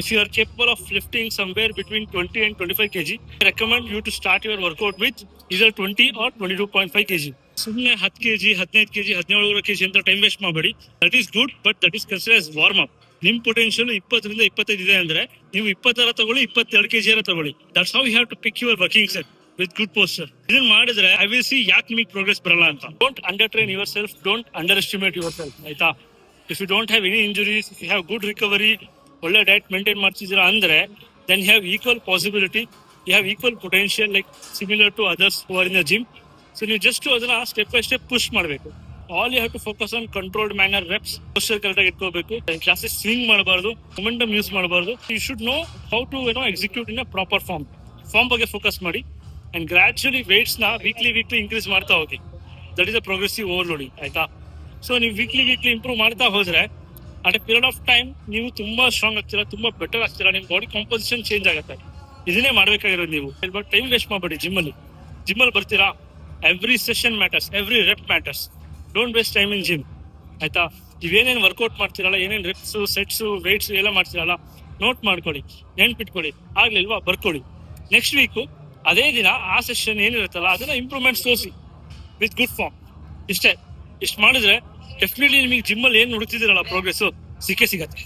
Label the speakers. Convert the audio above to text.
Speaker 1: If you are capable of lifting somewhere between 20 and 25 kg, I recommend you to start your workout with either 20 or 22.5 kg. ಸುಮ್ಮನೆ 10 kg 15 kg 17 kg ಅಂತ time waste ಮಾಡಬೇಡಿ. That is good, but that is consider as warm up. ನಿಮ್ potential 20ರಿಂದ 25 ಇದೆ ಅಂದ್ರೆ ನೀವು 20 ತಗೊಳ್ಳಿ, 22 kg ತಗೊಳ್ಳಿ. That's how you have to pick your working set with good posture. ಇದನ್ನ ಮಾಡಿದ್ರೆ ಐ ವಿಲ್ ಸಿ ಯಾಕೆ ನಿಮಗೆ ಪ್ರೋಗ್ರೆಸ್ ಬರಲ್ಲ ಅಂತ. Don't undertrain yourself, don't underestimate yourself, ಆಯ್ತಾ? If you don't have any injuries, if you have good recovery, ಒಳ್ಳೆ diet maintain ಮಾಡ್ತಿದ್ದೀರಾ ಅಂದ್ರೆ then you have equal possibility, you have equal potential like similar to others who are in the gym. So ನೀವು just ಅದನ್ನ step by step push ಮಾಡಬೇಕು. All you have to focus on controlled manner reps. Posture correct ಆಗಿ ಇಟ್ಕೋಬೇಕು. Classes swing ಮಾಡಬಾರ್ದು, momentum use ಮಾಡಬಾರ್ದು. You should know how to execute in a proper form ಬಗ್ಗೆ focus ಮಾಡಿ and gradually weights ನ weekly increase ಮಾಡ್ತಾ ಹೋಗಿ. That is a progressive overloading, ಆಯ್ತಾ? ಸೊ ನೀವು ವೀಕ್ಲಿ ಇಂಪ್ರೂವ್ ಮಾಡ್ತಾ ಹೋದ್ರೆ at a period of time ನೀವು ತುಂಬಾ ಸ್ಟ್ರಾಂಗ್ ಆಗ್ತೀರಾ, ತುಂಬಾ ಬೆಟರ್ ಆಗ್ತೀರಾ, ನಿಮ್ ಬಾಡಿ ಕಾಂಪೋಸಿಷನ್ ಚೇಂಜ್ ಆಗುತ್ತೆ. ಇದನ್ನೇ ಮಾಡ್ಬೇಕಾಗಿರೋದು ನೀವು. ಬಟ್ ಟೈಮ್ ವೇಸ್ಟ್ ಮಾಡಬೇಡಿ. ಜಿಮ್ಮಲ್ಲಿ ಬರ್ತೀರಾ, every session matters, every rep matters. Don't waste time in gym, ಆಯ್ತಾ? ನೀವೇನೇನು ವರ್ಕೌಟ್ ಮಾಡ್ತೀರಲ್ಲ, ಏನೇನು ರೆಪ್ಸ್, ಸೆಟ್ಸ್, ವೇಟ್ಸ್ ಎಲ್ಲ ಮಾಡ್ತೀರಲ್ಲ, ನೋಟ್ ಮಾಡ್ಕೊಳ್ಳಿ, ನೆನ್ಪಿಟ್ಕೊಳ್ಳಿ. ಆಗ್ಲಿಲ್ವಾ ಬರ್ಕೊಳ್ಳಿ. ನೆಕ್ಸ್ಟ್ ವೀಕು ಅದೇ ದಿನ ಆ ಸೆಷನ್ ಏನಿರುತ್ತಲ್ಲ ಅದನ್ನ ಇಂಪ್ರೂವ್ಮೆಂಟ್ಸ್ ತೋರಿಸಿ ವಿತ್ ಗುಡ್ ಫಾರ್ಮ್. ಇಷ್ಟು ಮಾಡಿದ್ರೆ ಡೆಫಿನೆಟ್ಲಿ ನಿಮಗೆ ಜಿಮ್ಮಲ್ಲಿ ಏನು ಹುಡುಕ್ತಿದ್ದೀರಲ್ಲ ಪ್ರೋಗ್ರೆಸ್ ಸಿಕ್ಕೇ ಸಿಗತ್ತೆ.